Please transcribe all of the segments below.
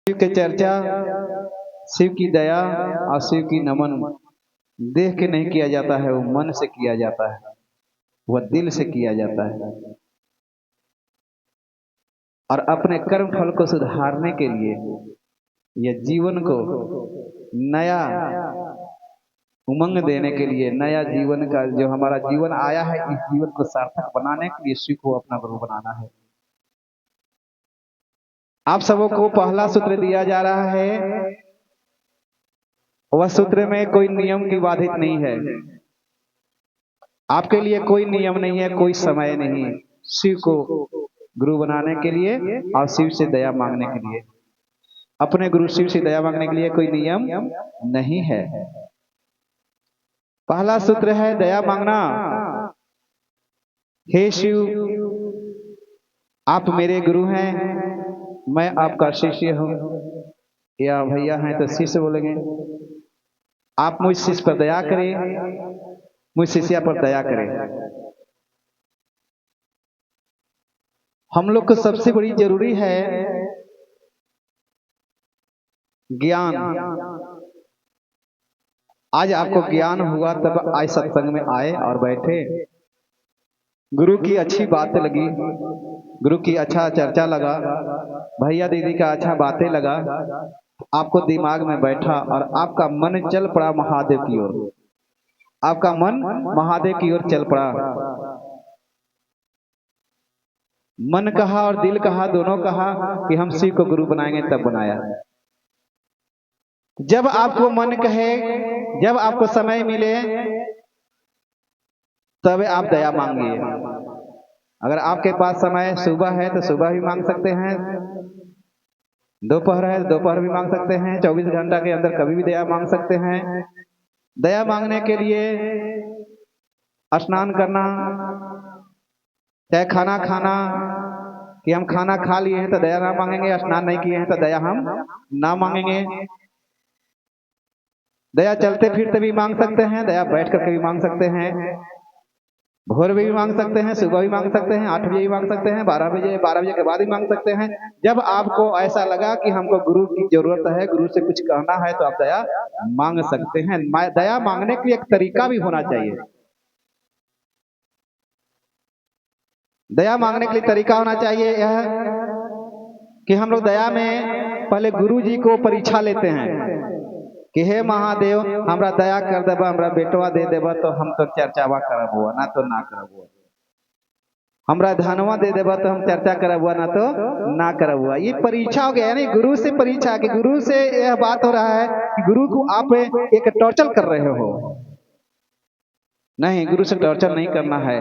शिव के चर्चा, शिव की दया और शिव की नमन देख के नहीं किया जाता है, वो मन से किया जाता है, वह दिल से किया जाता है। और अपने कर्म फल को सुधारने के लिए या जीवन को नया उमंग देने के लिए, नया जीवन का जो हमारा जीवन आया है, इस जीवन को सार्थक बनाने के लिए शिव को अपना गुरु बनाना है। आप सबों को पहला सूत्र दिया जा रहा है, वह सूत्र में कोई नियम की बाधित नहीं है। आपके लिए कोई नियम नहीं है, कोई समय नहीं है शिव को गुरु बनाने के लिए और शिव से दया मांगने के लिए। अपने गुरु शिव से दया मांगने के लिए कोई नियम नहीं है। पहला सूत्र है दया मांगना। हे शिव, आप मेरे गुरु हैं, मैं आपका शिष्य हूं, या भैया हैं तो शिष्य बोलेंगे। आप मुझ शिष्य पर दया करें, मुझ शिष्या पर दया करें। हम लोग को सबसे बड़ी जरूरी है ज्ञान। आज आपको ज्ञान हुआ तब आज सत्संग में आए और बैठे। गुरु की अच्छी बात लगी, गुरु की अच्छा चर्चा लगा, भैया दीदी का अच्छा बातें लगा, आपको दिमाग में बैठा और आपका मन चल पड़ा महादेव की ओर। आपका मन महादेव की ओर चल पड़ा। मन कहा और दिल कहा, दोनों कहा कि हम शिव को गुरु बनाएंगे, तब बनाया। जब आपको मन कहे, जब आपको समय मिले, तब आप दया मांगिए। अगर आपके पास समय सुबह है तो सुबह भी मांग सकते हैं, दोपहर है तो दोपहर भी मांग सकते हैं, 24 घंटा के अंदर कभी भी दया मांग सकते हैं। दया मांगने के लिए स्नान करना, चाहे खाना खाना, कि हम खाना खा लिए हैं तो दया ना मांगेंगे, स्नान नहीं किए हैं तो दया हम ना मांगेंगे। दया चलते फिरते भी मांग सकते हैं, दया बैठ करके भी मांग सकते हैं, भोर में भी मांग सकते हैं, सुबह भी मांग सकते हैं, 8 बजे भी मांग सकते हैं, 12 बजे के बाद भी मांग सकते हैं। जब आपको ऐसा लगा कि हमको गुरु की जरूरत है, गुरु से कुछ कहना है, तो आप दया मांग सकते हैं। दया मांगने के लिए एक तरीका भी होना चाहिए। दया मांगने के लिए तरीका होना चाहिए यह कि हम लोग दया में पहले गुरु जी को परीक्षा लेते हैं कि हे महादेव, हमरा दया कर देबा, हमरा बेटवा दे देबा तो हम तो चर्चावा करबो, ना तो ना करबो। हमरा धनवा दे देबा तो हम चर्चा करबो, ना तो ना करबो। ये परीक्षा हो गया, यानी गुरु से परीक्षा, कि गुरु से यह बात हो रहा है कि गुरु को आप एक टॉर्चर कर रहे हो। नहीं, गुरु से टॉर्चर नहीं करना है।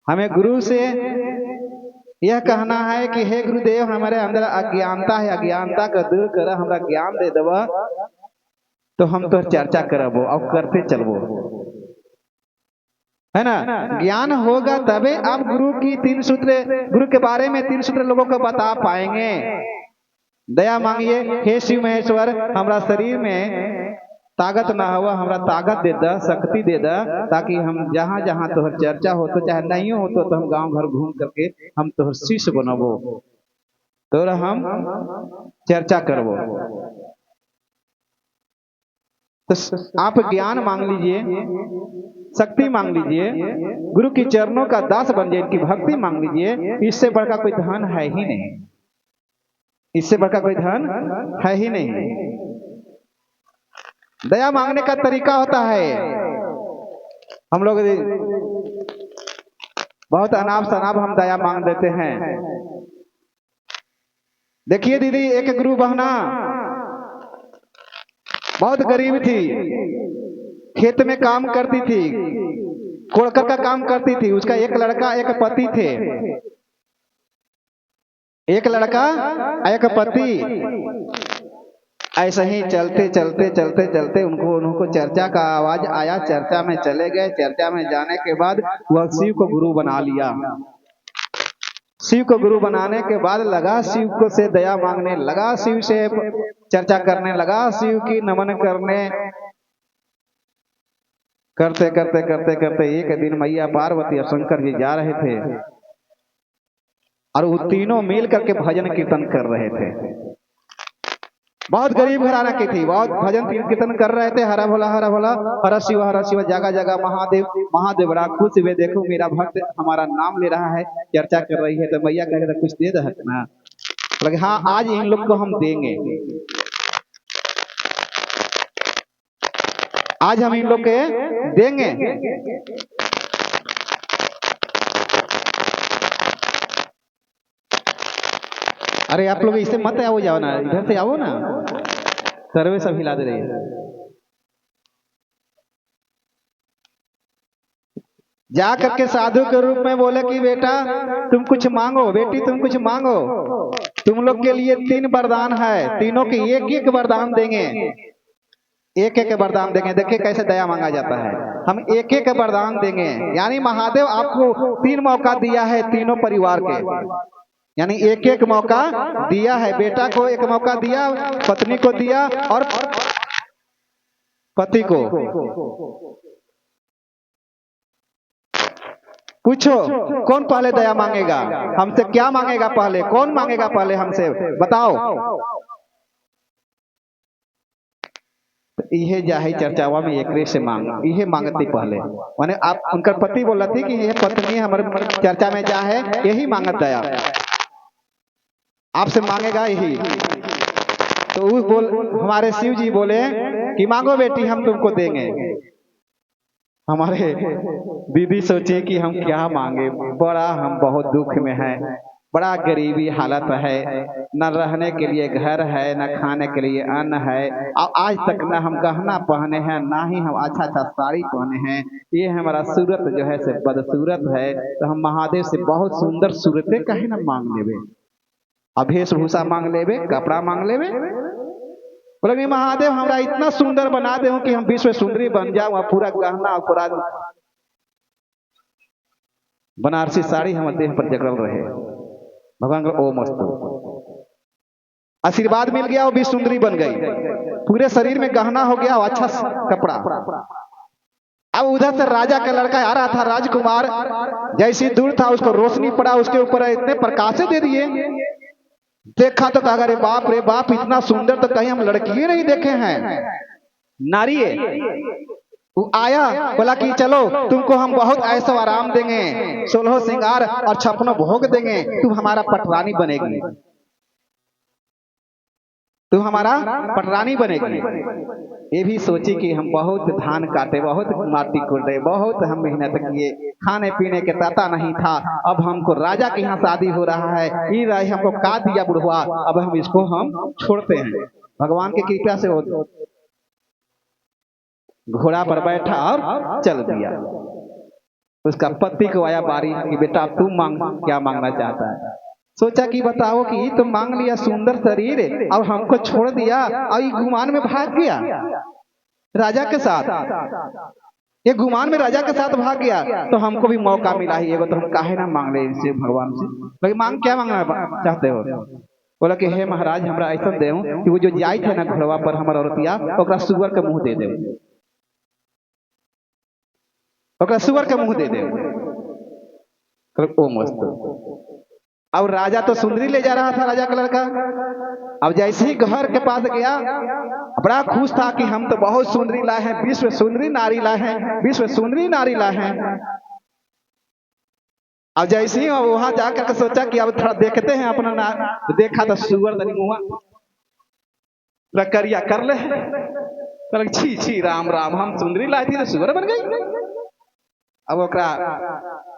हमें गुरु से यह कहना है कि हे गुरुदेव, हमारे अंदर अज्ञानता है, अज्ञानता का दूर कर, हमरा ज्ञान दे देबा तो हम तो चर्चा करबो और करते चलबो, है ना। ज्ञान होगा तबे आप गुरु की 3 सूत्र, गुरु के बारे में 3 सूत्र लोगों को बता पाएंगे। दया मांगिए, हे शिव महेश्वर, हमरा शरीर में ताकत ना हुआ, हमरा ताकत दे दा, शक्ति दे दा, ताकि हम जहां जहां तोहर चर्चा हो तो चाहे नहीं हो तो हम गांव घर घूम करके हम तोहर शिष्य बनबो, तोरा हम चर्चा करबो। तो आप ज्ञान मांग लीजिए, शक्ति मांग लीजिए, गुरु की चरणों का दास बन जाए, इनकी भक्ति मांग लीजिए। इससे बढ़ का कोई धन है ही नहीं, इससे बढ़ का कोई धन है ही नहीं। दया मांगने का तरीका होता है, हम लोग बहुत अनाप शनाप हम दया मांग देते हैं। देखिए दीदी, एक गुरु बहना बहुत गरीब थी, खेत में काम करती थी, कोड़कर का काम करती थी। उसका एक लड़का एक पति थे, एक लड़का एक पति। ऐसे ही चलते चलते चलते चलते उनको चर्चा का आवाज आया, चर्चा में चले गए। चर्चा में जाने के बाद वह शिव को गुरु बना लिया। शिव को गुरु बनाने के बाद लगा शिव को से दया मांगने लगा, शिव से चर्चा करने लगा, शिव की नमन करने। करते करते करते करते एक दिन मैया पार्वती और शंकर जी जा रहे थे और वो तीनों मिल करके भजन कीर्तन कर रहे थे। बहुत गरीब घराना की थी, बहुत भजन कीर्तन कर रहे थे, हरा भोला हरा भोला, हरा शिवा, जगह जगह महादेव महादेव। बड़ा खुश हुए, देखो मेरा भक्त हमारा नाम ले रहा है, चर्चा कर रही है। तो मैया कह रहे कुछ दे दे ना, लगे हाँ आज इन लोग को हम देंगे, आज हम इन लोग के देंगे। अरे आप लोग इससे मत आओ, जाओ ना, इधर से आओ ना, सर्वे सब हिला दे रही है। जा करके साधु के रूप में बोले कि बेटा तुम कुछ मांगो, बेटी तुम कुछ मांगो, तुम लोग के लिए 3 वरदान है, तीनों के एक एक वरदान देंगे, एक एक वरदान देंगे। देखिए कैसे दया मांगा जाता है, हम एक एक वरदान देंगे। यानी महादेव आपको 3 मौका दिया है तीनों परिवार के, यानी एक एक मौका दिया है। बेटा को एक मौका दिया, पत्नी को दिया और पति को। पूछो कौन पहले दया मांगेगा, हमसे क्या मांगेगा पहले, कौन मांगेगा पहले हमसे, बताओ। इहे जाहि चर्चावा में एक से मांग, इहे मांगती पहले, माने आप उनका पति बोला थी कि ये पत्नी हमारे चर्चा में जा है, यही मांगत दया आपसे मांगेगा यही। तो उस हमारे शिव जी बोले कि मांगो बेटी हम तुमको देंगे। हमारे दीदी सोची कि हम क्या मांगे, बड़ा हम बहुत दुख में है, बड़ा गरीबी हालत है, न रहने के लिए घर है, न खाने के लिए अन्न है, और आज तक न हम गहना पहने हैं, ना ही हम अच्छा अच्छा साड़ी पहने हैं। ये हमारा सूरत जो है से बदसूरत है, तो हम महादेव से बहुत सुंदर सूरतें कहीं ना मांग लेवे, वेशभूषा मांग लेवे, कपड़ा मांग लेवे। बोले महादेव हमारा इतना सुंदर बना दे कि हम विश्व सुंदरी बन जाऊं, पूरा गहना पूरा बनारसी साड़ी हमारे देह पर जकड़ल रहे। भगवान का ओम अस्तु, आशीर्वाद मिल गया, वो भी सुंदरी बन गई, पूरे शरीर में गहना हो गया, अच्छा कपड़ा। अब उधर से राजा का लड़का आ रहा था, राजकुमार, जैसी दूर था उसको रोशनी पड़ा, उसके ऊपर इतने प्रकाश दे दिए, देखा तो कहा अरे बाप इतना सुंदर तो कहीं हम लड़की नहीं देखे हैं, नारी है। वो आया बोला कि चलो तुमको हम बहुत ऐसा आराम देंगे, 16 श्रृंगार और 56 भोग देंगे, तुम हमारा पटरानी बनेगी, तू हमारा पटरानी बनेगी। ये भी सोची कि हम बहुत धान काटे, बहुत माटी कूटे, बहुत हम मेहनत किए, खाने पीने के ताता नहीं था, अब हमको राजा के यहाँ शादी हो रहा है, ये राय हमको का दिया बुढ़वा, अब हम इसको हम छोड़ते हैं। भगवान की कृपा से वो घोड़ा पर बैठा और चल दिया। उसका पति को आया बारी कि बेटा तू मांग, क्या मांगना चाहता है। सोचा कि बताओ कि तो मांग लिया सुंदर शरीर और हमको छोड़ दिया और ये गुमान में भाग गया राजा के साथ, ये गुमान में राजा के साथ भाग गया, तो हमको भी मौका मिला ही एगो, तो हम काहे ना मांग ले इनसे भगवान से। लेकिन मांग क्या मांगना चाहते हो। बोला कि हे महाराज हमरा ऐसा दे कि वो जो जाई थे ना घोड़वा पर हमारा औरतिया, ओकरा सुअर के मुंह दे दे, ओकरा सुअर के मुंह दे दे। ओ मस्त। अब राजा तो सुंदरी ले जा रहा था, राजा का लड़का। अब जैसे ही घर के पास गया, बड़ा खुश था कि हम तो बहुत सुंदरी लाए हैं, विश्व सुंदरी नारी लाए हैं, विश्व सुंदरी नारी लाए हैं। अब जैसे ही वहां जाकर के सोचा कि अब थोड़ा देखते हैं अपना नार, देखा तो सुअर तनी मुआ करिया कर ले, छी छी राम राम, हम सुंदरी लाई थी तो सुअर बन गई। अब ओकरा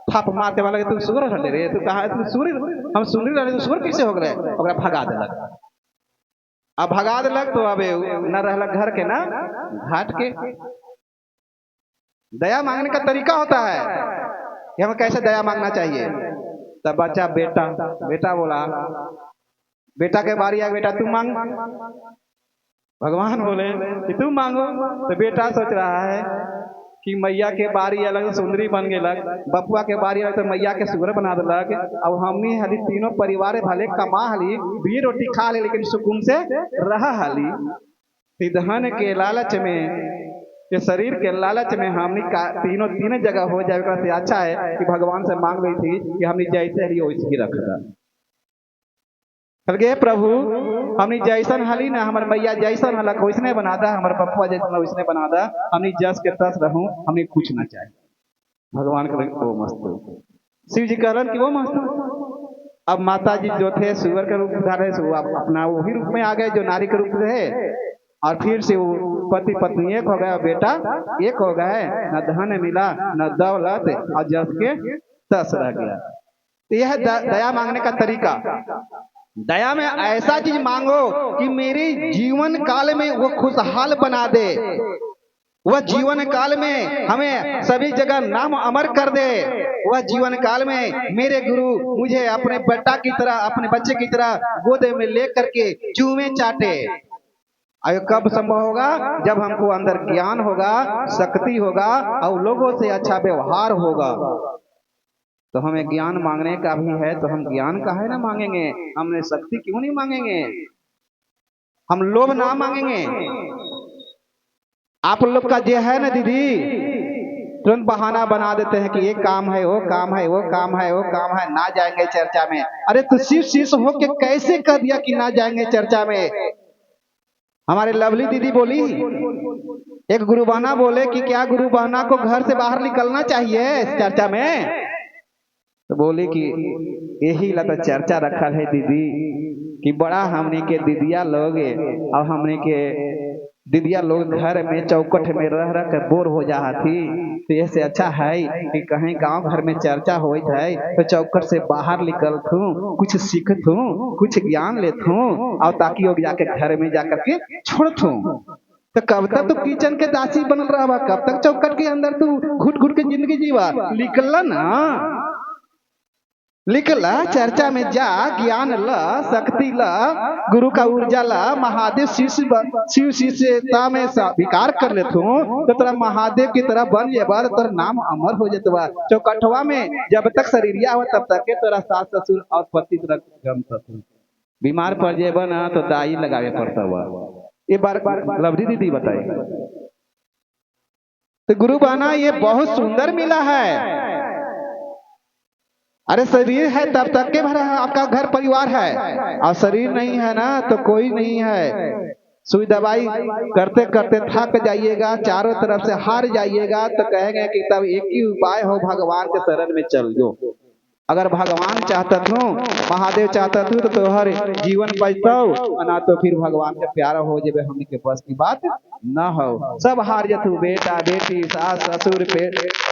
थप मारते वाला तू सुअर हटे रे, तू कहा तू सुअर, हम सुंदरी लाई तो सुअर कैसे हो गए। ओकरा भगा देलक। अब भगा देलक तो अब न रहलक घर के ना घाट के। दया मांगने का तरीका होता है कि हमें कैसे दया मांगना चाहिए। तब बच्चा बेटा बोला, बेटा के बारी आ, बेटा तू मांग। भगवान बोले कि तू मांगो। तो बेटा सोच रहा है कि मैया के बारी अलग सुंदरी बन गेलक, बपुआ के बारी अलग तो मैया के सुअर बना देलक। अब हमनी हली तीनों परिवार भले कमा हली, 2 रोटी खा ले, लेकिन सुकून से रहा हली। धन के लालच में, के शरीर के लालच में हमनी तीन जगह हो जाए, से अच्छा है कि भगवान से मांग रही थी कि हमनी जैसे ही वैसे ही रख दा। कल गे प्रभु हमनी जैसन हली ना हमार मैया जैसन हलक वैसने बना दा, हमार पप्पा जैसन वैसने बना दा, हमनी जस के तस रहूं, हमनी कुछ ना चाहिए। भगवान करें वो मस्त। शिव जी कह रहे कि वो मस्त। अब माता जी जो थे सुअर के रूप धारे से वो अपना वही रूप में आ गए जो नारी के रूप रहे, और फिर से वो पति पत्नी एक हो गया, बेटा एक हो गए, न धन मिला न दौलत, और जस के तस रह गया। तो यह दया मांगने का तरीका। दया में ऐसा चीज मांगो कि मेरे जीवन काल में वो खुशहाल बना दे, वह जीवन काल में हमें सभी जगह नाम अमर कर दे, वह जीवन काल में मेरे गुरु मुझे अपने बेटा की तरह, अपने बच्चे की तरह गोद में लेकर के चूमे चाटे। और कब संभव होगा? जब हमको अंदर ज्ञान होगा, शक्ति होगा और लोगों से अच्छा व्यवहार होगा। तो हमें ज्ञान मांगने का भी है, तो हम ज्ञान का है ना मांगेंगे, हमने शक्ति क्यों नहीं मांगेंगे, हम लोभ ना मांगेंगे। आप लोग का जो है ना दीदी, तुरंत बहाना बना देते हैं कि ये काम है, वो काम है, वो काम है, वो काम है, ना जाएंगे चर्चा में। अरे तो शिव शिष्य हो के कैसे कह दिया कि ना जाएंगे चर्चा में? हमारे लवली दीदी बोली, एक गुरु बहना बोले कि क्या गुरु बहना को घर से बाहर निकलना चाहिए चर्चा में? तो बोली कि यही ला तो चर्चा रखल है दीदी कि बड़ा हमने के दीदिया लोग और हमने के दीदिया लोग घर में चौकट में रह रह कर बोर हो जा थी, तो ऐसे अच्छा है कि कहीं गांव घर में चर्चा होत है तो चौकट से बाहर निकल थू, कुछ सीख थू, कुछ ज्ञान ले थू, और ताकि वो जाके घर में जाकर के छोड़ थू। तो कब तक तू किचन के दासी बनल रहा, कब तक चौकट के अंदर तू घुट घुट के जिंदगी जीवा? निकल ना, निकला चर्चा में जा, ज्ञान ला, शक्ति ला, गुरु का ऊर्जा ला, महादेव शिव शिष्यता में विकार कर ले तू, तो तेरा महादेव की तरह बन जे बाद तेरा नाम अमर हो जेतवा। चौकठवा में जब तक शरीरिया हो तब तक के तेरा सास ससुर और पति तेरा गम ससुर, बीमार पड़ जेबा ना तो दाई लगावे पड़ता हुआ। ये बार लवली दीदी बताई। तो गुरु बहना ये बहुत सुंदर मिला है। अरे शरीर है तब तक के भरा है, आपका घर परिवार है, और शरीर नहीं है ना तो कोई नहीं है। सुई दवाई करते करते थक जाइएगा, चारों तरफ से हार जाइएगा, तो कहेंगे कि तब एक ही उपाय हो, भगवान के शरण में चल जो। अगर भगवान चाहता हूँ, महादेव चाहता हूँ, तो हर जीवन बचता ना, तो फिर भगवान के प्यारा हो जाए, हमने के बस की बात न हो। सब हार जतु, बेटा बेटी सास ससुर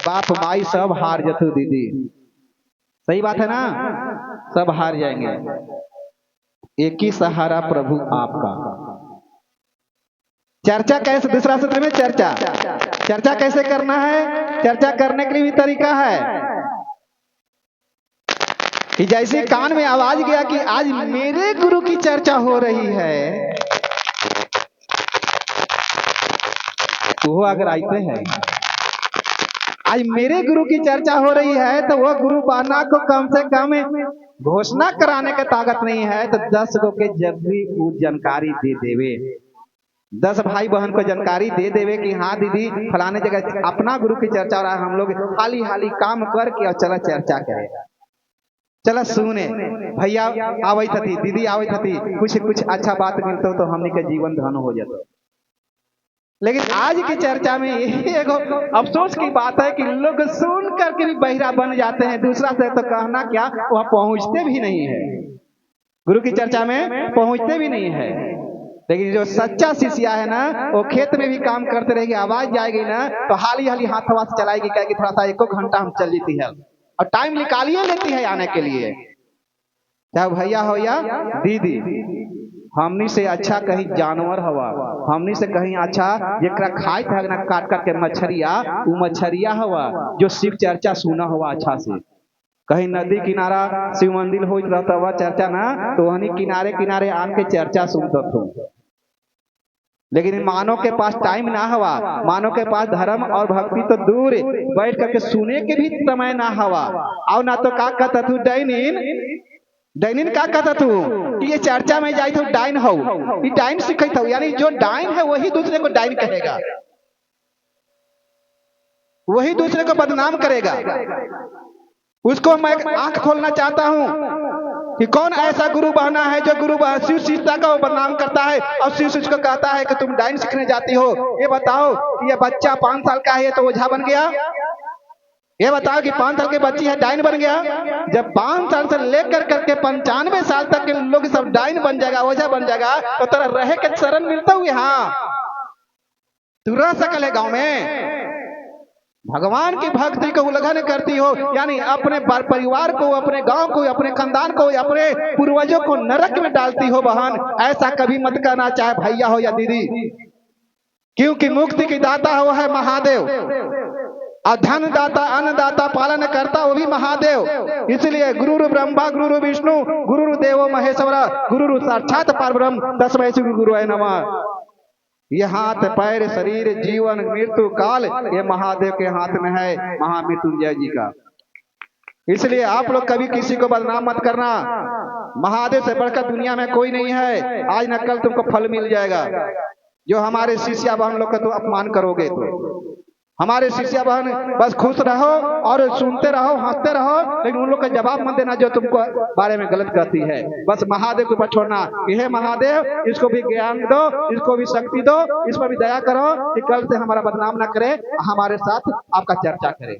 बाप माई सब हार जतु दीदी, सही बात है ना, सब हार जाएंगे। एक ही सहारा प्रभु आपका। चर्चा कैसे, दूसरा सूत्र में चर्चा कैसे करना है? चर्चा करने के लिए भी तरीका है कि जैसे कान में आवाज गया कि आज मेरे गुरु की चर्चा हो रही है, वो अगर आते हैं आज मेरे गुरु की चर्चा हो रही है, तो वह गुरु बहना को कम से कम घोषणा कराने की ताकत नहीं है, तो 10 गो के जब भी वो जानकारी दे देवे, 10 भाई बहन को जानकारी दे देवे कि हाँ दीदी फलाने जगह अपना गुरु की चर्चा हो रहा है, हम लोग हाली हाली काम करके और चला चर्चा करेगा, चला सुने भैया आवत थी, दीदी आवत थी, कुछ अच्छा बात मिलता तो हमने के जीवन धन हो जाता। लेकिन आज की चर्चा में यही एक अफसोस की बात है कि लोग सुन करके भी बहिरा बन जाते हैं, दूसरा से तो कहना क्या, वह पहुंचते भी नहीं है, गुरु की चर्चा में पहुंचते भी नहीं है। लेकिन जो सच्चा शिष्या है ना, वो खेत में भी काम करते रहेगी, आवाज जाएगी ना तो हाली हाली हाथ हवा से चलाएगी, कहेगी थोड़ा सा 1 घंटा हम चल लेती है, और टाइम निकालिए लेती है आने के लिए, चाहे भैया हो या दीदी। हमनी से अच्छा कहीं जानवर हवा, हमनी से कहीं अच्छा जेकरा खाए था ना काट काट के मछरिया, वो मछरिया हवा जो शिव चर्चा सुना हुआ अच्छा से। कहीं नदी किनारा शिव मंदिर हो रहता हुआ चर्चा ना, तो वही किनारे किनारे आन के चर्चा सुनता था। लेकिन मानव के पास टाइम ना हवा, मानव के पास धर्म और भक्ति तो दूर, बैठ करके सुने के भी समय ना हवा, और ना तो का कहता तू डाइनिन का कहता तू कि ये चर्चा में जाए तो डाइन हो, ये डाइन सिखत हो, यानी जो डाइन है वही दूसरे को डाइन कहेगा, वही दूसरे को बदनाम करेगा। उसको मैं आंख खोलना चाहता हूं कि कौन ऐसा गुरु बहना है जो गुरु शिव शिष्यता का वो बदनाम करता है और शिव शिष्य को कहता है कि तुम डाइन सीखने जाती हो। ये बताओ कि ये बच्चा 5 साल का है तो ओझा बन गया? ये बताओ कि 5 साल की बच्ची है डाइन बन गया? जब 5 साल से लेकर करके 95 साल तक के लोग सब डाइन बन जाएगा, ओझा बन जाएगा, तो तेरा रहे के शरण मिलता हुए यहाँ तू रह सकल है गांव में? भगवान की भक्ति को उल्लंघन करती हो, यानी अपने परिवार को, अपने गांव को, अपने खानदान को, अपने पूर्वजों को नरक में डालती हो बहन। ऐसा कभी मत करना, चाहे भैया हो या दीदी, क्योंकि मुक्ति की दाता वो है महादेव, और धन दाता, अन्नदाता, पालन करता वो भी महादेव। इसलिए गुरु ब्रह्मा, गुरु विष्णु, गुरु देवो महेश्वरा, गुरु साक्षात परब्रह्म, तस्मै श्री गुरुवे नमः। ये हाथ पैर शरीर जीवन मृत्यु काल ये महादेव के हाथ में है, महामृत्युंजय जी का। इसलिए आप लोग कभी किसी को बदनाम मत करना। महादेव से बढ़कर दुनिया में कोई नहीं है। आज न कल तुमको फल मिल जाएगा। जो हमारे शिष्या बहन लोग का तो अपमान करोगे, तो हमारे शिष्या बहन बस खुश रहो और सुनते रहो, हंसते रहो, लेकिन उन लोग का जवाब मत देना जो तुमको बारे में गलत कहती है। बस महादेव के ऊपर छोड़ना, हे महादेव इसको भी ज्ञान दो, इसको भी शक्ति दो, इस पर भी दया करो कि कल से हमारा बदनाम ना करे, हमारे साथ आपका चर्चा करे।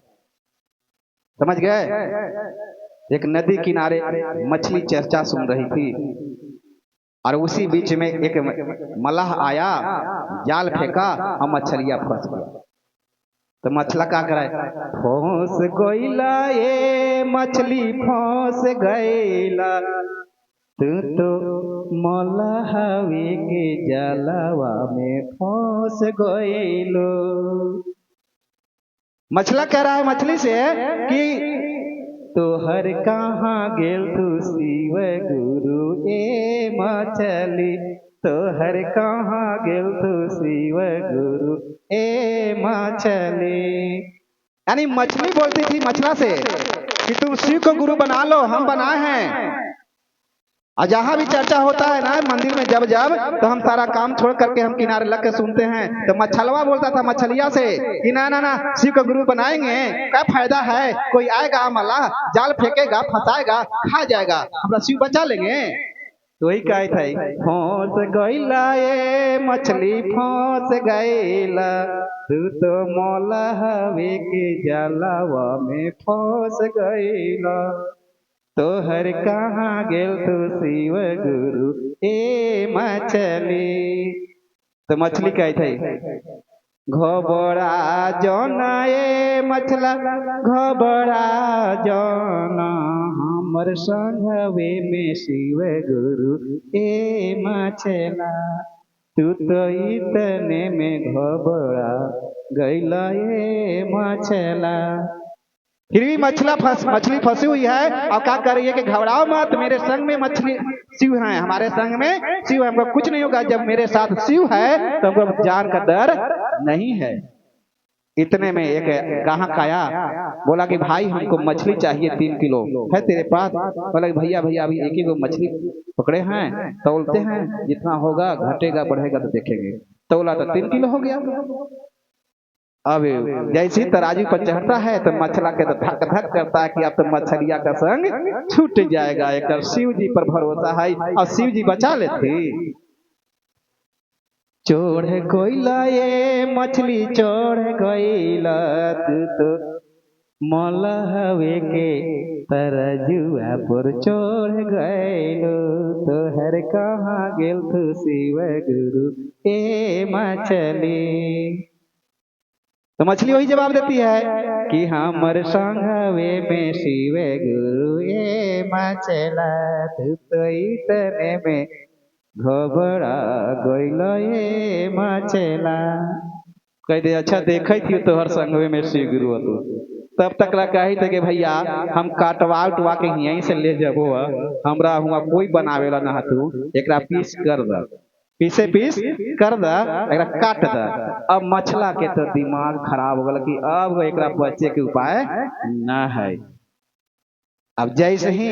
समझ गए? एक नदी किनारे मछली चर्चा सुन रही थी और उसी बीच में एक मलाह आया, जाल फेंका और मछलियां फंस गया। तो मछला क्या करे? फंस गईला ये मछली फंस गईला, तू तो मलाहवे के जलवा में फंस गईलो। मछला कह रहा है मछली से कि तोहर कहाँ गेल तू शिव गुरु ए मछली, तोहर कहाँ गेल तू शिव गुरु ए मछली। यानी मछली बोलती थी मछला से कि तुम शिव को गुरु बना लो, हम बनाए हैं। और जहां भी चर्चा होता है ना मंदिर में जब जब, तो हम सारा काम छोड़ करके हम किनारे लग के सुनते हैं। तो मछलवा बोलता था मछलिया से कि ना ना ना, शिव को गुरु बनाएंगे, क्या फायदा है? कोई आएगा मल्लाह, जाल फेंकेगा, फंसाएगा, खा जाएगा, हमारा शिव बचा लेंगे। तो वही कहे थे, फंस गईला ये मछली फंस गईला, तू तो मलाहवे के जलवा में फंस गईला, तोहर कहाँ गेल तू शिव गुरु ए मछली। तो मछली कहे थे घबरा जोना ए मछला, घबरा जोना, हमर संघवे में शिव गुरु ए मछला, तू तो इतने में घबरा गईला ए मछला। फिर भी मछली फंसी हुई है और क्या कर रही है कि घबराओ मत, मेरे संग में मछली शिव है, हमारे संग में शिव है, हमको कुछ नहीं होगा। जब मेरे साथ शिव है तो हमको जान का डर नहीं है। इतने में एक ग्राहक आया, बोला कि भाई हमको मछली चाहिए 3 किलो, है तेरे पास? बोला भैया भैया अभी 1 ही गो मछली पकड़े हैं, तौलते हैं, जितना होगा घटेगा बढ़ेगा तो देखेंगे। तौला तो 3 किलो हो गया। अब जैसे ही तराजू पर चढ़ता है तो मछला के तो धक धक करता है कि अब तो मछलिया का संग छूट जाएगा। एक शिव जी पर भरोसा है और शिव जी बचा लेते। चोर गईला ये मछली चोर गईला, तू तो मलाहवे के तराजुआ पर चोर गईलो, तोहर कहाँ गेल तू शिव गुरु ए मछली। तो मछली वही जवाब देती है कि हमर संघवे में शिव गुरु ए मछला, तू तो इतने में घबरा गईला ए मछला। कह दे अच्छा देखे थी तोहर संघवे में शिव गुरु हो, तब तक कही थे कि भैया हम काटवा उठवा के यहीं से ले जबो, हमरा हुआ कोई बनावेला ना, तू एक पीस कर द, पीस कर द, काट द। अब मछला के तो दिमाग खराब हो गया कि अब एक बच्चे के उपाय न है। अब जैसे ही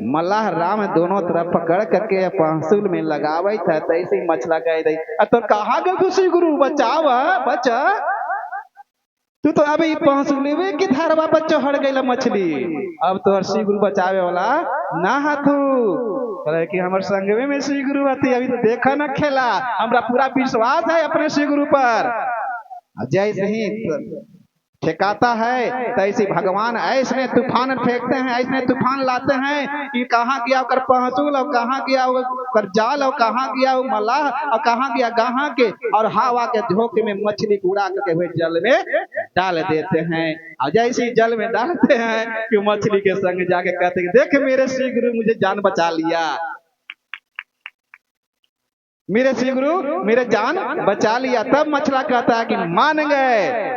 मल्लाह राम दोनों तरफ पकड़ करके पहसुल में लगावे था, तैसे ही मछला कह दे तो कहा गल खुशी गुरु बचाव बचा, तू तो अभी पहुंचले की धारवा पर चढ़ गई मछली। अब तो श्री गुरु बचावे वाला ना हथू बोले कि हमारे संगवे में श्री गुरु हती अभी तो देखा ना खेला हमरा पूरा विश्वास है अपने श्री गुरु पर। जैसे ही ठेकाता है तैसे भगवान ऐसे तूफान फेंकते हैं, ऐसे तूफान लाते हैं कि कहाँ गया कर पहुंचूल और कहाँ गया कर जाल और कहाँ गया वो मलाह और कहाँ गया कहाँ के, और हवा के झोंके में मछली को उड़ा करके हुए जल में डाल देते हैं। और जैसे ही जल में डालते हैं कि मछली के संग जाके कहते हैं देख मेरे श्री गुरु मुझे जान बचा लिया, मेरे श्री गुरु मेरे जान बचा लिया। तब मछला कहता है कि मान गए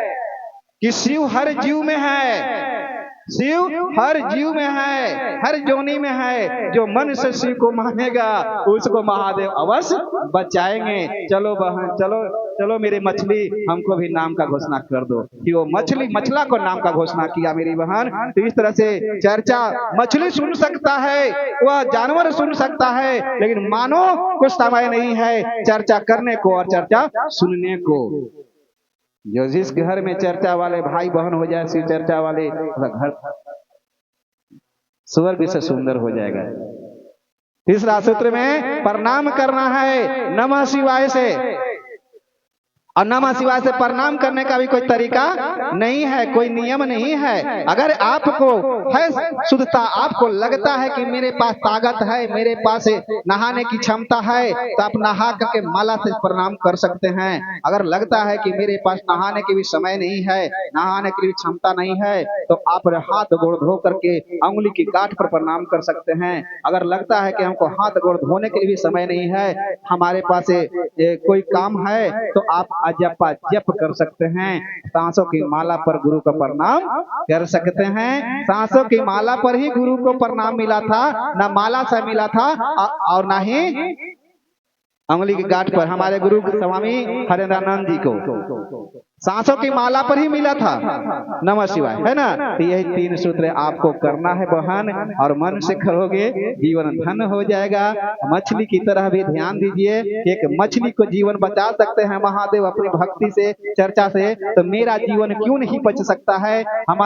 कि शिव हर जीव में है, शिव हर जीव में है, हर जोनी में है। जो मन से शिव को मानेगा उसको महादेव अवश्य बचाएंगे। चलो बहन चलो चलो मेरी मछली हमको भी नाम का घोषणा कर दो कि वो मछला को नाम का घोषणा किया मेरी बहन। तो इस तरह से चर्चा मछली सुन सकता है, वह जानवर सुन सकता है, लेकिन मानो को समय नहीं है चर्चा करने को और चर्चा सुनने को। जो जिस घर में चर्चा वाले भाई बहन हो जाए, शिव चर्चा वाले, घर स्वर्ग से सुंदर हो जाएगा। तीसरा सूत्र में प्रणाम करना है नमः शिवाय से, और नमः शिवाय से प्रणाम करने का भी कोई तरीका नहीं है, कोई नियम नहीं है। अगर आपको है शुद्धता, आपको लगता है कि मेरे पास ताकत है, मेरे पास नहाने की क्षमता है, तो आप नहा करके माला से प्रणाम कर सकते हैं। अगर लगता है कि मेरे पास नहाने के भी समय नहीं है, नहाने की भी क्षमता नहीं है, तो आप हाथ गोड़ धो करके अंगुली की गांठ पर प्रणाम कर सकते हैं। अगर लगता है कि हमको हाथ गोड़ धोने के लिए भी समय नहीं है, हमारे पास कोई काम है, तो आप जपा जप कर सकते हैं। सांसों की माला पर गुरु का प्रणाम कर सकते हैं। सांसों की माला पर ही गुरु को प्रणाम मिला था, ना माला से मिला था और ना ही अंगुली की गांठ पर। हमारे गुरु स्वामी हरेंद्रानंद जी को सांसों की माला पर ही मिला था नमः शिवाय, है ना। तो यही 3 सूत्र आपको करना है बहन, और मन से करोगे जीवन धन हो जाएगा। मछली की तरह भी ध्यान दीजिए, एक मछली को जीवन बचा सकते हैं महादेव अपनी भक्ति से, चर्चा से, तो मेरा जीवन क्यों नहीं बच सकता है। हमारा